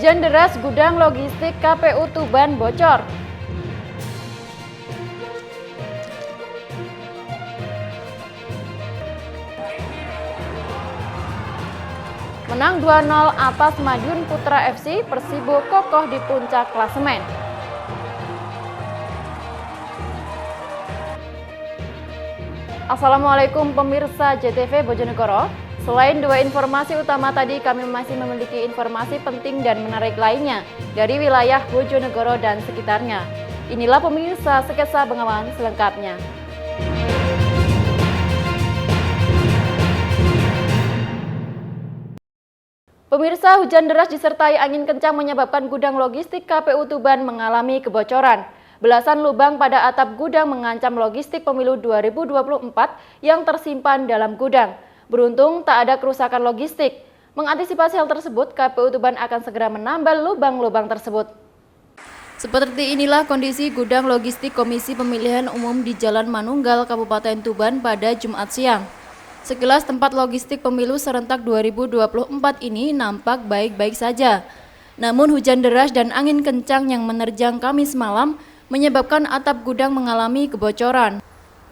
Hujan deras, gudang logistik KPU Tuban bocor. Menang 2-0 atas Madiun Putra FC, Persibo kokoh di puncak klasemen. Assalamualaikum pemirsa JTV Bojonegoro. Selain dua informasi utama tadi, kami masih memiliki informasi penting dan menarik lainnya dari wilayah Bojonegoro dan sekitarnya. Inilah pemirsa Sketsa Bengawan selengkapnya. Pemirsa, hujan deras disertai angin kencang menyebabkan gudang logistik KPU Tuban mengalami kebocoran. Belasan lubang pada atap gudang mengancam logistik pemilu 2024 yang tersimpan dalam gudang. Beruntung tak ada kerusakan logistik. Mengantisipasi hal tersebut, KPU Tuban akan segera menambal lubang-lubang tersebut. Seperti inilah kondisi gudang logistik Komisi Pemilihan Umum di Jalan Manunggal, Kabupaten Tuban pada Jumat siang. Sekilas tempat logistik pemilu serentak 2024 ini nampak baik-baik saja. Namun hujan deras dan angin kencang yang menerjang Kamis malam menyebabkan atap gudang mengalami kebocoran.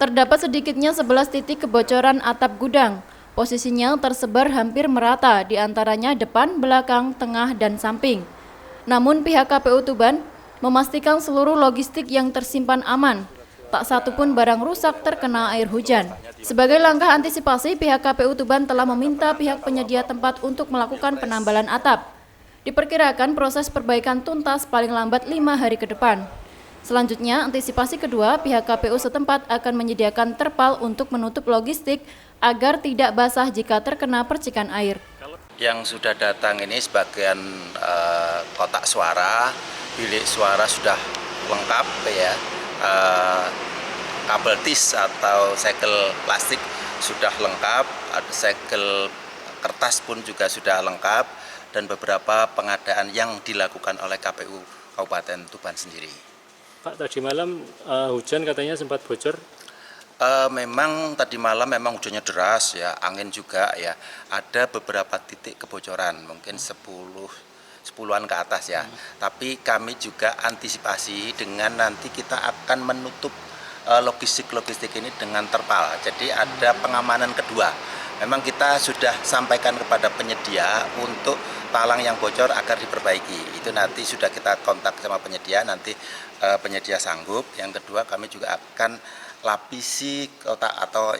Terdapat sedikitnya 11 titik kebocoran atap gudang. Posisinya tersebar hampir merata, di antaranya depan, belakang, tengah, dan samping. Namun pihak KPU Tuban memastikan seluruh logistik yang tersimpan aman. Tak satu pun barang rusak terkena air hujan. Sebagai langkah antisipasi, pihak KPU Tuban telah meminta pihak penyedia tempat untuk melakukan penambalan atap. Diperkirakan proses perbaikan tuntas paling lambat 5 hari ke depan. Selanjutnya, antisipasi kedua, pihak KPU setempat akan menyediakan terpal untuk menutup logistik agar tidak basah jika terkena percikan air. Yang sudah datang ini sebagian kotak suara, bilik suara sudah lengkap ya. Kabel tis atau segel plastik sudah lengkap, ada segel kertas pun juga sudah lengkap, dan beberapa pengadaan yang dilakukan oleh KPU Kabupaten Tuban sendiri. Pak, tadi malam hujan katanya sempat bocor? Memang tadi malam memang hujannya deras ya, angin juga ya, ada beberapa titik kebocoran, mungkin 10-an ke atas ya. Tapi kami juga antisipasi dengan nanti kita akan menutup logistik ini dengan terpal. Jadi ada pengamanan kedua. Memang kita sudah sampaikan kepada penyedia untuk palang yang bocor agar diperbaiki. Itu nanti sudah kita kontak sama penyedia, nanti penyedia sanggup. Yang kedua, kami juga akan lapisi kotak atau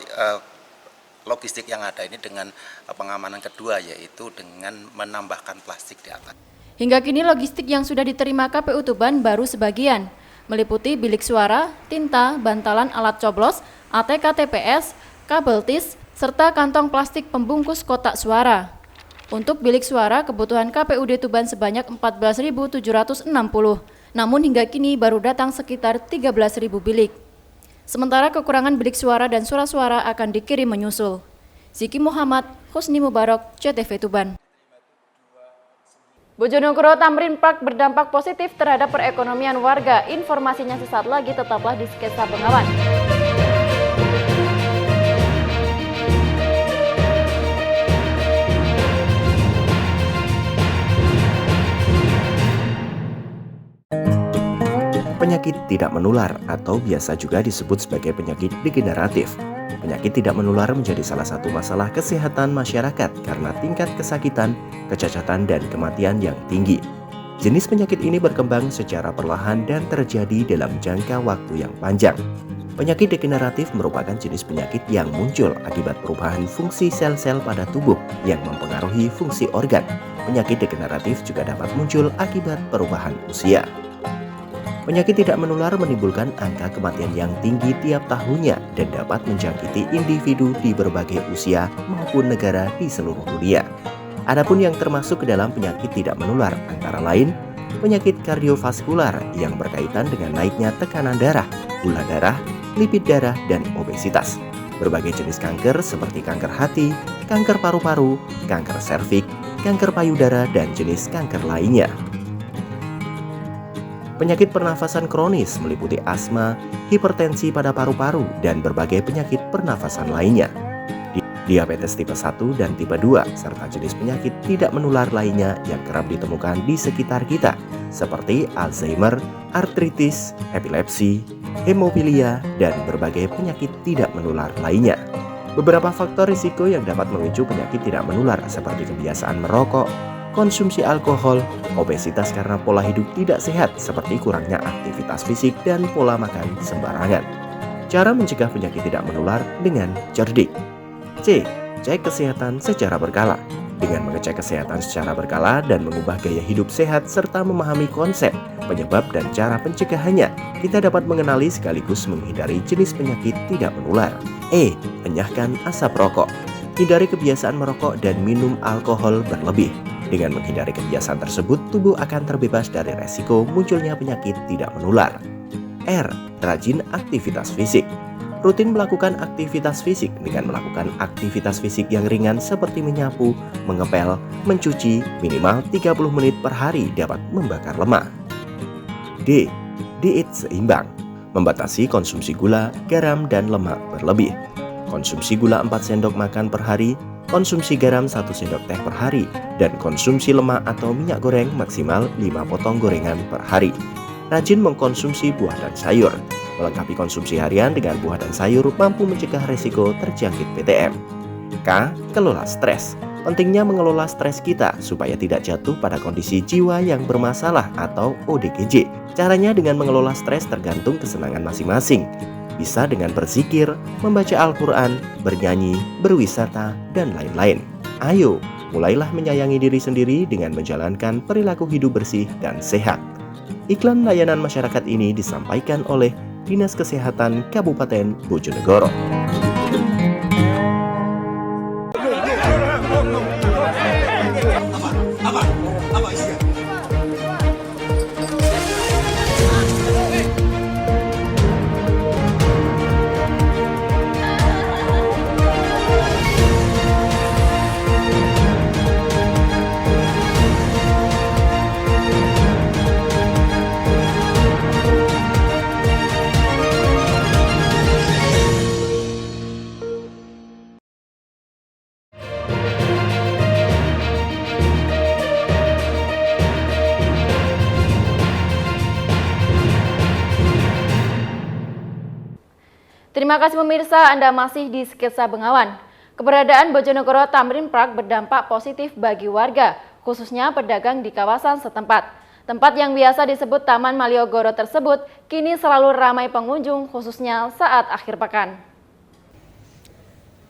logistik yang ada ini dengan pengamanan kedua, yaitu dengan menambahkan plastik di atas. Hingga kini logistik yang sudah diterima KPU Tuban baru sebagian, meliputi bilik suara, tinta, bantalan alat coblos, ATK TPS, kabel tis, serta kantong plastik pembungkus kotak suara. Untuk bilik suara, kebutuhan KPUD Tuban sebanyak 14.760, namun hingga kini baru datang sekitar 13.000 bilik. Sementara kekurangan bilik suara dan surat suara akan dikirim menyusul. Ziki Muhammad, Husni Mubarok, JTV Tuban. Bojonegoro Tamrin Park berdampak positif terhadap perekonomian warga. Informasinya sesaat lagi, tetaplah di Sketsa Bengawan. Penyakit tidak menular atau biasa juga disebut sebagai penyakit degeneratif. Penyakit tidak menular menjadi salah satu masalah kesehatan masyarakat karena tingkat kesakitan, kecacatan, dan kematian yang tinggi. Jenis penyakit ini berkembang secara perlahan dan terjadi dalam jangka waktu yang panjang. Penyakit degeneratif merupakan jenis penyakit yang muncul akibat perubahan fungsi sel-sel pada tubuh yang mempengaruhi fungsi organ. Penyakit degeneratif juga dapat muncul akibat perubahan usia. Penyakit tidak menular menimbulkan angka kematian yang tinggi tiap tahunnya dan dapat menjangkiti individu di berbagai usia maupun negara di seluruh dunia. Adapun yang termasuk ke dalam penyakit tidak menular antara lain penyakit kardiovaskular yang berkaitan dengan naiknya tekanan darah, gula darah, lipid darah, dan obesitas. Berbagai jenis kanker seperti kanker hati, kanker paru-paru, kanker serviks, kanker payudara, dan jenis kanker lainnya. Penyakit pernafasan kronis meliputi asma, hipertensi pada paru-paru, dan berbagai penyakit pernafasan lainnya. diabetes tipe 1 dan tipe 2, serta jenis penyakit tidak menular lainnya yang kerap ditemukan di sekitar kita, seperti Alzheimer, artritis, epilepsi, hemofilia, dan berbagai penyakit tidak menular lainnya. Beberapa faktor risiko yang dapat memicu penyakit tidak menular seperti kebiasaan merokok, konsumsi alkohol, obesitas karena pola hidup tidak sehat seperti kurangnya aktivitas fisik dan pola makan sembarangan. Cara mencegah penyakit tidak menular dengan cerdik. C. Cek kesehatan secara berkala. Dengan mengecek kesehatan secara berkala dan mengubah gaya hidup sehat serta memahami konsep, penyebab dan cara pencegahannya, kita dapat mengenali sekaligus menghindari jenis penyakit tidak menular. E. Enyahkan asap rokok. Hindari kebiasaan merokok dan minum alkohol berlebih. Dengan menghindari kebiasaan tersebut, tubuh akan terbebas dari resiko munculnya penyakit tidak menular. R. Rajin aktivitas fisik. Rutin melakukan aktivitas fisik dengan melakukan aktivitas fisik yang ringan seperti menyapu, mengepel, mencuci minimal 30 menit per hari dapat membakar lemak. D. Diet seimbang. Membatasi konsumsi gula, garam, dan lemak berlebih. Konsumsi gula 4 sendok makan per hari, konsumsi garam 1 sendok teh per hari, dan konsumsi lemak atau minyak goreng maksimal 5 potong gorengan per hari. Rajin mengkonsumsi buah dan sayur. Melengkapi konsumsi harian dengan buah dan sayur mampu mencegah resiko terjangkit PTM. K. Kelola stres. Pentingnya mengelola stres kita supaya tidak jatuh pada kondisi jiwa yang bermasalah atau ODGJ. Caranya dengan mengelola stres tergantung kesenangan masing-masing. Bisa dengan berzikir, membaca Al-Quran, bernyanyi, berwisata, dan lain-lain. Ayo, mulailah menyayangi diri sendiri dengan menjalankan perilaku hidup bersih dan sehat. Iklan layanan masyarakat ini disampaikan oleh Dinas Kesehatan Kabupaten Bojonegoro. Terima kasih pemirsa, Anda masih di Sketsa Bengawan. Keberadaan Bojonegoro Tamrin Park berdampak positif bagi warga, khususnya pedagang di kawasan setempat. Tempat yang biasa disebut Taman Malioboro tersebut kini selalu ramai pengunjung, khususnya saat akhir pekan.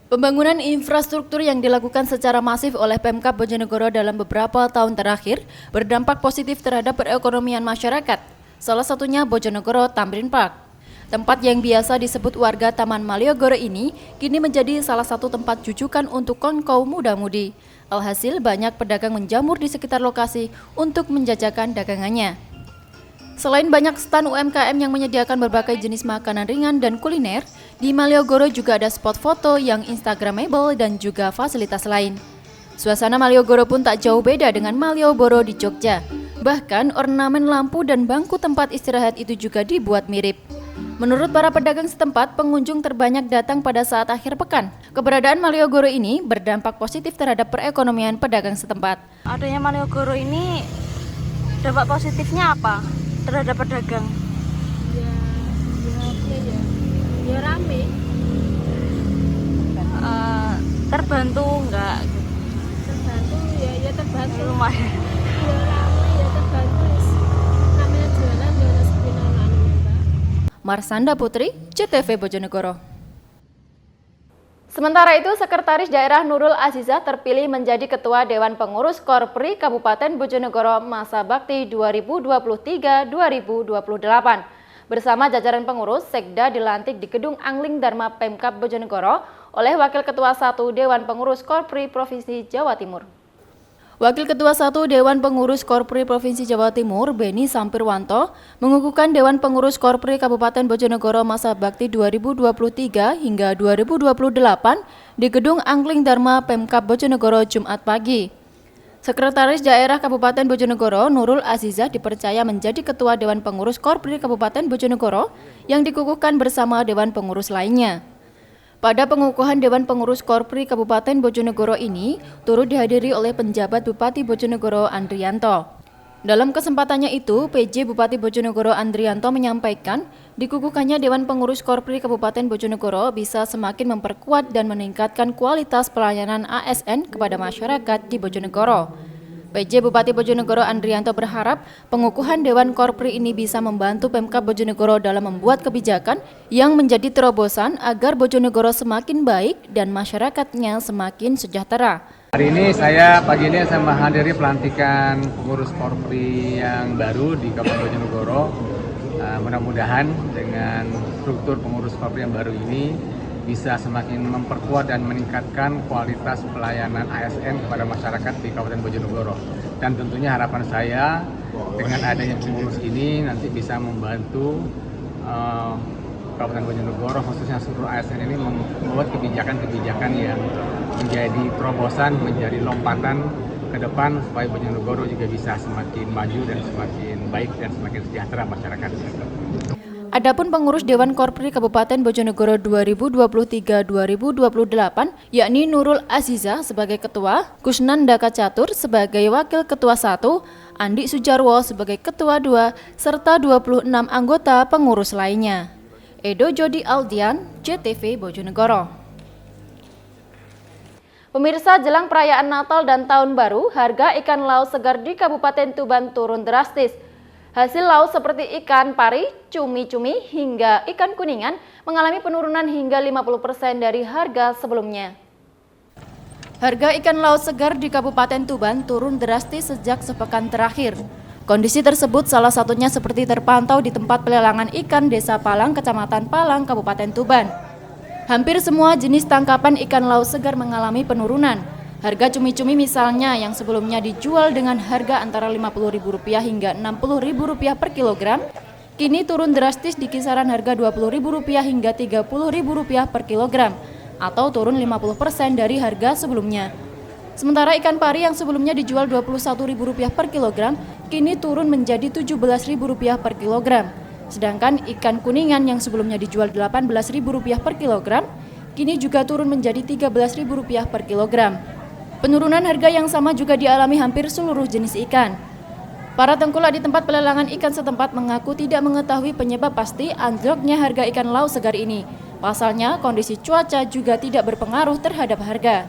Pembangunan infrastruktur yang dilakukan secara masif oleh Pemkab Bojonegoro dalam beberapa tahun terakhir berdampak positif terhadap perekonomian masyarakat, salah satunya Bojonegoro Tamrin Park. Tempat yang biasa disebut warga Taman Malioboro ini kini menjadi salah satu tempat jujukan untuk kaum muda-mudi. Alhasil banyak pedagang menjamur di sekitar lokasi untuk menjajakan dagangannya. Selain banyak stan UMKM yang menyediakan berbagai jenis makanan ringan dan kuliner, di Malioboro juga ada spot foto yang instagramable dan juga fasilitas lain. Suasana Malioboro pun tak jauh beda dengan Malioboro di Jogja. Bahkan ornamen lampu dan bangku tempat istirahat itu juga dibuat mirip. Menurut para pedagang setempat, pengunjung terbanyak datang pada saat akhir pekan. Keberadaan Malioboro ini berdampak positif terhadap perekonomian pedagang setempat. Adanya Malioboro ini dampak positifnya apa terhadap pedagang? Ya rame. Terbantu enggak? Terbantu ya terbantu. Lumayan. Ya rame ya terbantu. Namanya jualan ya harus Mbak. Marsanda Putri, CTV Bojonegoro. Sementara itu, Sekretaris Daerah Nurul Azizah terpilih menjadi Ketua Dewan Pengurus Korpri Kabupaten Bojonegoro masa bakti 2023-2028. Bersama jajaran pengurus, Sekda dilantik di Gedung Angling Dharma Pemkab Bojonegoro oleh Wakil Ketua 1 Dewan Pengurus Korpri Provinsi Jawa Timur. Wakil Ketua 1 Dewan Pengurus Korpri Provinsi Jawa Timur, Beni Sampirwanto, mengukuhkan Dewan Pengurus Korpri Kabupaten Bojonegoro masa bakti 2023 hingga 2028 di Gedung Angling Dharma Pemkab Bojonegoro Jumat pagi. Sekretaris Daerah Kabupaten Bojonegoro, Nurul Azizah dipercaya menjadi Ketua Dewan Pengurus Korpri Kabupaten Bojonegoro yang dikukuhkan bersama Dewan Pengurus lainnya. Pada pengukuhan Dewan Pengurus Korpri Kabupaten Bojonegoro ini turut dihadiri oleh penjabat Bupati Bojonegoro Andrianto. Dalam kesempatannya itu, PJ Bupati Bojonegoro Andrianto menyampaikan, dikukuhkannya Dewan Pengurus Korpri Kabupaten Bojonegoro bisa semakin memperkuat dan meningkatkan kualitas pelayanan ASN kepada masyarakat di Bojonegoro. PJ Bupati Bojonegoro Andrianto berharap pengukuhan Dewan Korpri ini bisa membantu Pemkab Bojonegoro dalam membuat kebijakan yang menjadi terobosan agar Bojonegoro semakin baik dan masyarakatnya semakin sejahtera. Hari ini pagi ini saya menghadiri pelantikan pengurus Korpri yang baru di Kabupaten Bojonegoro. Mudah-mudahan dengan struktur pengurus Korpri yang baru ini bisa semakin memperkuat dan meningkatkan kualitas pelayanan ASN kepada masyarakat di Kabupaten Bojonegoro. Dan tentunya harapan saya dengan adanya pengurus ini nanti bisa membantu Kabupaten Bojonegoro, khususnya seluruh ASN ini membuat kebijakan-kebijakan yang menjadi terobosan, menjadi lompatan ke depan supaya Bojonegoro juga bisa semakin maju dan semakin baik dan semakin sejahtera masyarakat. Adapun pengurus Dewan Korpri Kabupaten Bojonegoro 2023-2028 yakni Nurul Aziza sebagai Ketua, Kusnan Daka Catur sebagai Wakil Ketua 1, Andi Sujarwo sebagai Ketua 2, serta 26 anggota pengurus lainnya. Edo Jody Aldian, JTV Bojonegoro. Pemirsa, jelang perayaan Natal dan Tahun Baru, harga ikan laut segar di Kabupaten Tuban turun drastis. Hasil laut seperti ikan pari, cumi-cumi, hingga ikan kuningan mengalami penurunan hingga 50% dari harga sebelumnya. Harga ikan laut segar di Kabupaten Tuban turun drastis sejak sepekan terakhir. Kondisi tersebut salah satunya seperti terpantau di tempat pelelangan ikan Desa Palang, Kecamatan Palang, Kabupaten Tuban. Hampir semua jenis tangkapan ikan laut segar mengalami penurunan. Harga cumi-cumi misalnya yang sebelumnya dijual dengan harga antara Rp50.000 hingga Rp60.000 per kilogram, kini turun drastis di kisaran harga Rp20.000 hingga Rp30.000 per kilogram, atau turun 50% dari harga sebelumnya. Sementara ikan pari yang sebelumnya dijual Rp21.000 per kilogram, kini turun menjadi Rp17.000 per kilogram. Sedangkan ikan kuningan yang sebelumnya dijual Rp18.000 per kilogram, kini juga turun menjadi Rp13.000 per kilogram. Penurunan harga yang sama juga dialami hampir seluruh jenis ikan. Para tengkulak di tempat pelelangan ikan setempat mengaku tidak mengetahui penyebab pasti anjloknya harga ikan laut segar ini. Pasalnya, kondisi cuaca juga tidak berpengaruh terhadap harga.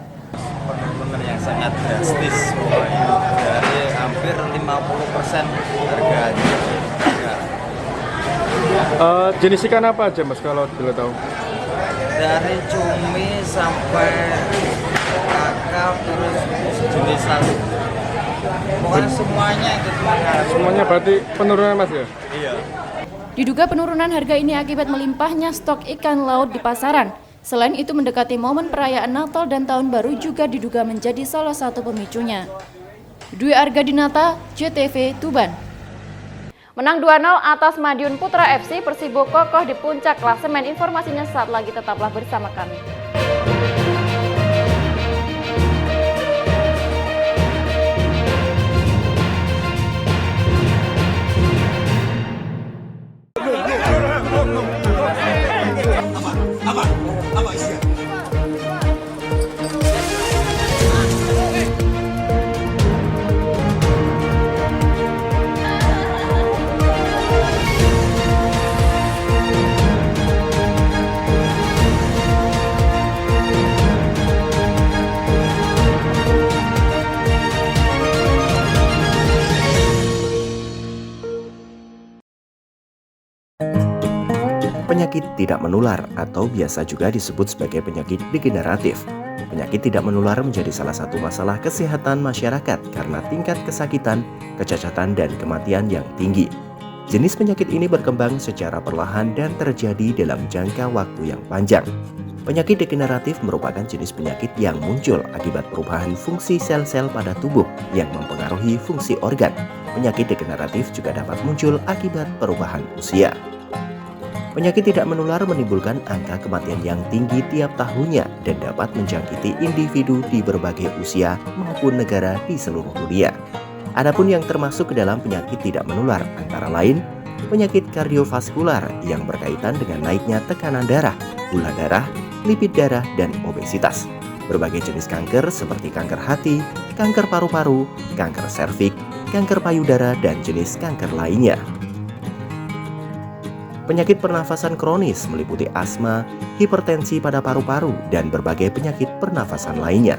Penurunan yang sangat drastis, dari hampir 50% harganya. Jenis ikan apa aja Mas kalau boleh tahu? Dari cumi sampai kakap, terus jenis lalu. Pokoknya semuanya itu. Semuanya berarti penurunan Mas ya? Iya. Diduga penurunan harga ini akibat melimpahnya stok ikan laut di pasaran. Selain itu, mendekati momen perayaan Natal dan Tahun Baru juga diduga menjadi salah satu pemicunya. Dwi Argadinata, JTV Tuban. Menang 2-0 atas Madiun Putra FC, Persibo kokoh di puncak klasemen. Informasinya saat lagi, tetaplah bersama kami. Penyakit tidak menular atau biasa juga disebut sebagai penyakit degeneratif. Penyakit tidak menular menjadi salah satu masalah kesehatan masyarakat karena tingkat kesakitan, kecacatan, dan kematian yang tinggi. Jenis penyakit ini berkembang secara perlahan dan terjadi dalam jangka waktu yang panjang. Penyakit degeneratif merupakan jenis penyakit yang muncul akibat perubahan fungsi sel-sel pada tubuh yang mempengaruhi fungsi organ. Penyakit degeneratif juga dapat muncul akibat perubahan usia. Penyakit tidak menular menimbulkan angka kematian yang tinggi tiap tahunnya dan dapat menjangkiti individu di berbagai usia maupun negara di seluruh dunia. Adapun yang termasuk ke dalam penyakit tidak menular antara lain penyakit kardiovaskular yang berkaitan dengan naiknya tekanan darah, gula darah, lipid darah, dan obesitas. Berbagai jenis kanker seperti kanker hati, kanker paru-paru, kanker serviks, kanker payudara, dan jenis kanker lainnya. Penyakit pernafasan kronis meliputi asma, hipertensi pada paru-paru, dan berbagai penyakit pernafasan lainnya.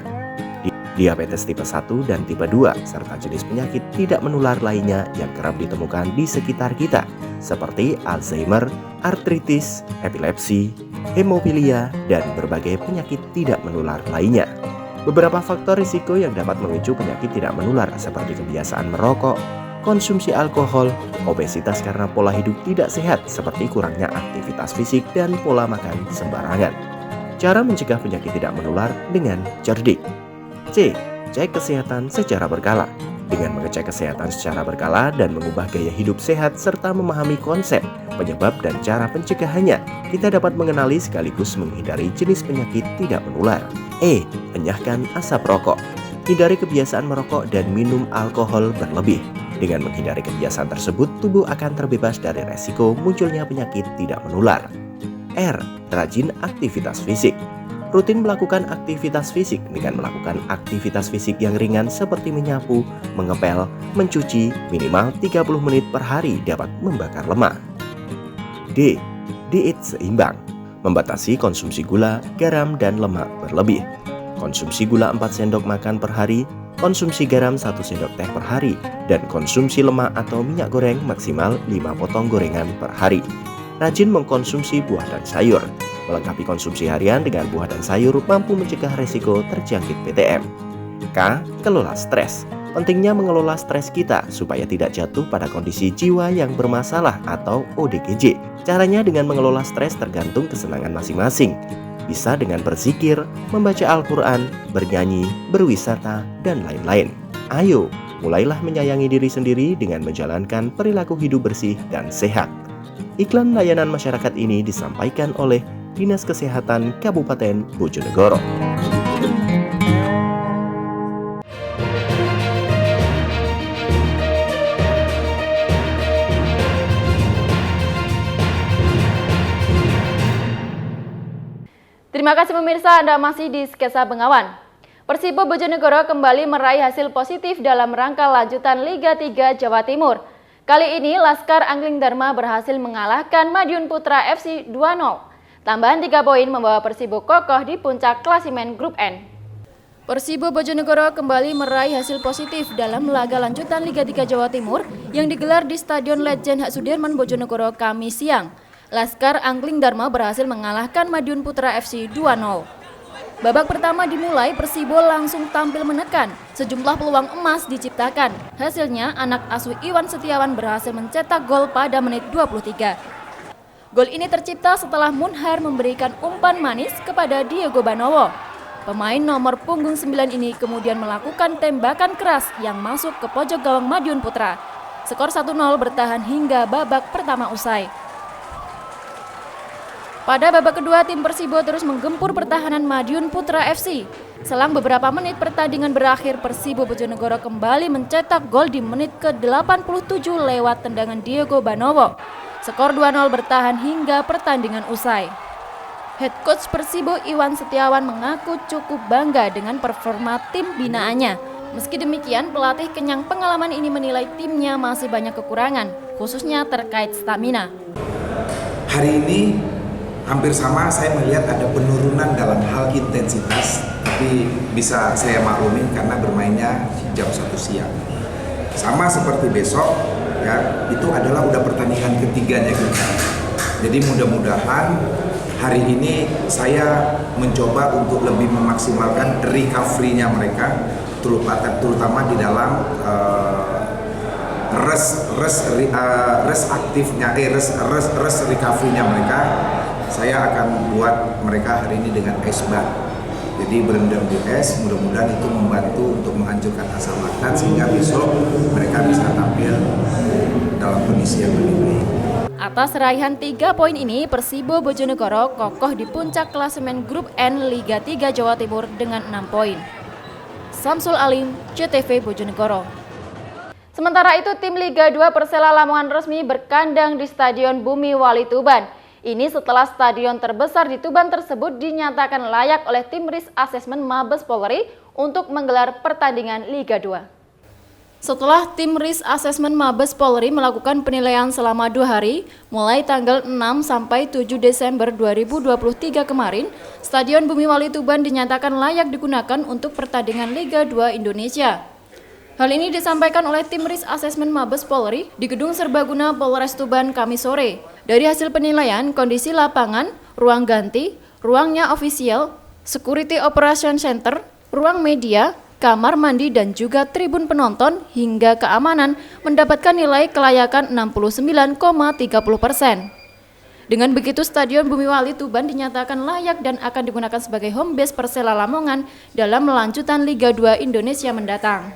Diabetes tipe 1 dan tipe 2, serta jenis penyakit tidak menular lainnya yang kerap ditemukan di sekitar kita, seperti Alzheimer, artritis, epilepsi, hemofilia, dan berbagai penyakit tidak menular lainnya. Beberapa faktor risiko yang dapat memicu penyakit tidak menular seperti kebiasaan merokok, konsumsi alkohol, obesitas karena pola hidup tidak sehat seperti kurangnya aktivitas fisik dan pola makan sembarangan. Cara mencegah penyakit tidak menular dengan cerdik. C. Cek kesehatan secara berkala. Dengan mengecek kesehatan secara berkala dan mengubah gaya hidup sehat serta memahami konsep, penyebab, dan cara pencegahannya, kita dapat mengenali sekaligus menghindari jenis penyakit tidak menular. E. Enyahkan asap rokok. Hindari kebiasaan merokok dan minum alkohol berlebih. Dengan menghindari kebiasaan tersebut, tubuh akan terbebas dari resiko munculnya penyakit tidak menular. R. Rajin aktivitas fisik. Rutin melakukan aktivitas fisik dengan melakukan aktivitas fisik yang ringan seperti menyapu, mengepel, mencuci minimal 30 menit per hari dapat membakar lemak. D. Diet seimbang. Membatasi konsumsi gula, garam, dan lemak berlebih. Konsumsi gula 4 sendok makan per hari, konsumsi garam 1 sendok teh per hari, dan konsumsi lemak atau minyak goreng maksimal 5 potong gorengan per hari. Rajin mengkonsumsi buah dan sayur. Melengkapi konsumsi harian dengan buah dan sayur mampu mencegah resiko terjangkit PTM. K. Kelola stres. Pentingnya mengelola stres kita supaya tidak jatuh pada kondisi jiwa yang bermasalah atau ODGJ. Caranya dengan mengelola stres tergantung kesenangan masing-masing. Bisa dengan berzikir, membaca Al-Quran, bernyanyi, berwisata, dan lain-lain. Ayo, mulailah menyayangi diri sendiri dengan menjalankan perilaku hidup bersih dan sehat. Iklan layanan masyarakat ini disampaikan oleh Dinas Kesehatan Kabupaten Bojonegoro. Terima kasih pemirsa, Anda masih di Sketsa Bengawan. Persibo Bojonegoro kembali meraih hasil positif dalam rangka lanjutan Liga 3 Jawa Timur. Kali ini Laskar Angling Dharma berhasil mengalahkan Madiun Putra FC 2-0. Tambahan 3 poin membawa Persibo kokoh di puncak klasimen Grup N. Persibo Bojonegoro kembali meraih hasil positif dalam laga lanjutan Liga 3 Jawa Timur yang digelar di Stadion Legend H. Sudirman Bojonegoro Kamis siang. Laskar Angling Dharma berhasil mengalahkan Madiun Putra FC 2-0. Babak pertama dimulai, Persibo langsung tampil menekan. Sejumlah peluang emas diciptakan. Hasilnya, anak asuh Iwan Setiawan berhasil mencetak gol pada menit 23. Gol ini tercipta setelah Munhar memberikan umpan manis kepada Diego Banowo. Pemain nomor punggung 9 ini kemudian melakukan tembakan keras yang masuk ke pojok gawang Madiun Putra. Skor 1-0 bertahan hingga babak pertama usai. Pada babak kedua, tim Persibo terus menggempur pertahanan Madiun Putra FC. Selang beberapa menit pertandingan berakhir, Persibo Bojonegoro kembali mencetak gol di menit ke-87 lewat tendangan Diego Banowo. Skor 2-0 bertahan hingga pertandingan usai. Head coach Persibo Iwan Setiawan mengaku cukup bangga dengan performa tim binaannya. Meski demikian, pelatih kenyang pengalaman ini menilai timnya masih banyak kekurangan, khususnya terkait stamina. Hari ini hampir sama, saya melihat ada penurunan dalam hal intensitas, tapi bisa saya maklumin karena bermainnya jam 1 siang. Sama seperti besok, ya, itu adalah udah pertandingan ketiganya kita. Jadi mudah-mudahan hari ini saya mencoba untuk lebih memaksimalkan recovery-nya mereka, terutama di dalam rest recovery-nya mereka. Saya akan buat mereka hari ini dengan ice bath. Jadi berendam di es, mudah-mudahan itu membantu untuk menghancurkan asam laktat sehingga besok mereka bisa tampil dalam kondisi yang lebih baik. Atas raihan 3 poin ini, Persibo Bojonegoro kokoh di puncak klasemen Grup N Liga 3 Jawa Timur dengan 6 poin. Samsul Alim, CTV Bojonegoro. Sementara itu, tim Liga 2 Persela Lamongan resmi berkandang di Stadion Bumi Wali Tuban. Ini setelah stadion terbesar di Tuban tersebut dinyatakan layak oleh tim Risk Assessment Mabes Polri untuk menggelar pertandingan Liga 2. Setelah tim Risk Assessment Mabes Polri melakukan penilaian selama 2 hari, mulai tanggal 6 sampai 7 Desember 2023 kemarin, Stadion Bumi Wali Tuban dinyatakan layak digunakan untuk pertandingan Liga 2 Indonesia. Hal ini disampaikan oleh tim Risk Assessment Mabes Polri di Gedung Serbaguna Polres Tuban Kamis sore. Dari hasil penilaian, kondisi lapangan, ruang ganti, ruangnya ofisial, security operation center, ruang media, kamar mandi dan juga tribun penonton hingga keamanan mendapatkan nilai kelayakan 69,30%. Dengan begitu, Stadion Bumi Wali Tuban dinyatakan layak dan akan digunakan sebagai home base Persela Lamongan dalam melanjutan Liga 2 Indonesia mendatang.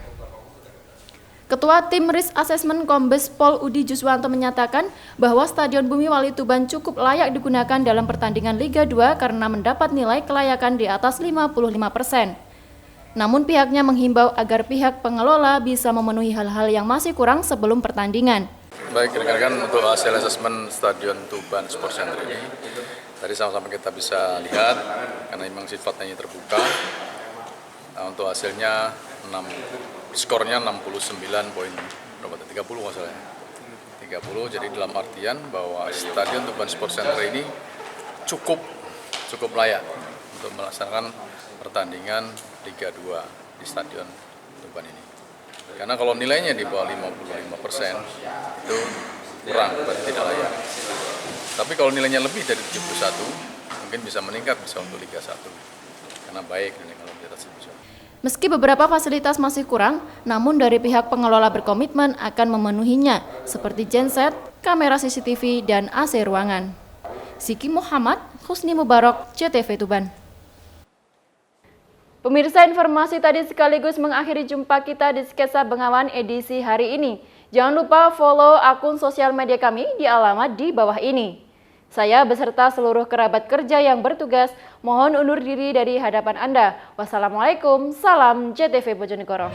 Ketua Tim Risk Assessment Kombes Pol Udi Juswanto menyatakan bahwa Stadion Bumi Wali Tuban cukup layak digunakan dalam pertandingan Liga 2 karena mendapat nilai kelayakan di atas 55%. Namun pihaknya menghimbau agar pihak pengelola bisa memenuhi hal-hal yang masih kurang sebelum pertandingan. Baik, rekan-rekan, untuk hasil asesmen Stadion Tuban Sport Center ini, tadi sama-sama kita bisa lihat, karena memang sifatnya terbuka. Nah, untuk hasilnya skornya 69.30 masalahnya. 30, jadi dalam artian bahwa Stadion Tuban Sport Center ini cukup layak untuk melaksanakan pertandingan Liga 2 di Stadion Tuban ini. Karena kalau nilainya di bawah 55% itu kurang, berarti tidak layak. Tapi kalau nilainya lebih dari 71, mungkin bisa meningkat, bisa untuk Liga 1. Karena baik kalau di atas 71. Meski beberapa fasilitas masih kurang, namun dari pihak pengelola berkomitmen akan memenuhinya, seperti genset, kamera CCTV, dan AC ruangan. Siki Muhammad, Husni Mubarak, JTV Tuban. Pemirsa, informasi tadi sekaligus mengakhiri jumpa kita di Sketsa Bengawan edisi hari ini. Jangan lupa follow akun sosial media kami di alamat di bawah ini. Saya beserta seluruh kerabat kerja yang bertugas mohon undur diri dari hadapan Anda. Wassalamualaikum, salam JTV Bojonegoro.